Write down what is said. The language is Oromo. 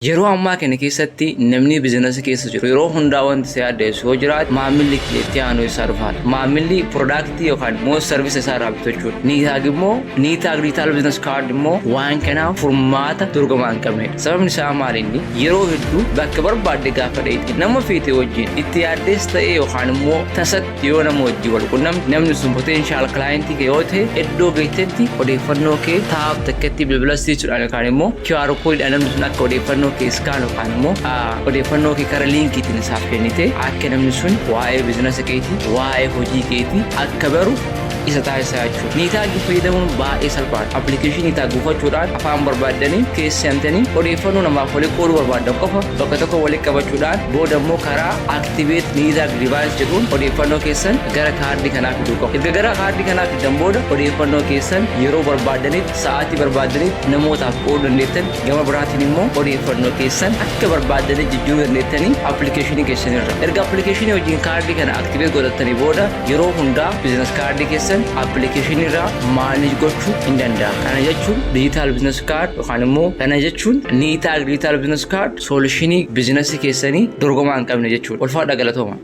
yeroo ammaa kana keessatti namni biizinasii keessa jiru yeroo hundaa wanti si addeessu yoo jiraatu maamilli itti aanu isaa dhufaadha. Maamilli piroodaaktii yookaan immoo sarviisa isaa irraa bitachuudha. Niitaag immoo niitaag diijitaal biizinas kaard immoo waan kanaaf furmaata dorgomaa hin qabnedha. Sababni isaa maalinni yeroo hedduu bakka barbaadde gaafa dheetti nama feete wajjin itti yaaddees ta'e yookaan immoo tasatti yoo nama wajjin wal qunnamte namni sun potenshaal kilaayentii kee yoo ta'e iddoo geettetti odeeffannoo kee taa'aaf takkatti bilbilastiichuudhaan yookaan immoo QR koodiidhaan namni sun akka odeeffannoo keessaan yookaan immoo odeeffannoo kee karaa liinkiitiin isaaf kennite akka namni sun waa'ee biizinasii keetii waa'ee hojii keetii akka baru isa taasisaa jechuudha. Niitaagii fayyadamuun baay'ee salphaadha. Appilikeeshinii niitaag buufachuudhaan afaan barbaadanii keessantanii odeeffannoo namaaf walitti qooduu barbaadan qofa bakka tokko walitti qabachuudhaan booda immoo karaa aktiveet niitaag diivaayis jedhuun odeeffannoo keessan gara kaardii kanaa fiduu qabu. Erga gara kaardii kanaa fidan booda odeeffannoo keessan yeroo barbaadanitti sa'aatii barbaadanitti namootaaf qooduu dandeettan gama biraatiin immoo odeeffannoo keessan akka barbaadanii jijjiiruu dandeettanii appilikeeshinii keessanirra. Erga appilikeeshinii wajjin kaardii kana aktiveet godhattanii booda yeroo hundaa biizinas kaardii keessan appilikeeshinii irraa maaneej gochuu hin danda'amu. Kana jechuun diijitaal biizinas kaard yookaan immoo kana jechuun niitaag diijitaal biizinas kaard soolushinii biizinasii keessanii dorgomaa hin qabne jechuudha. Ulfaadha galatooma.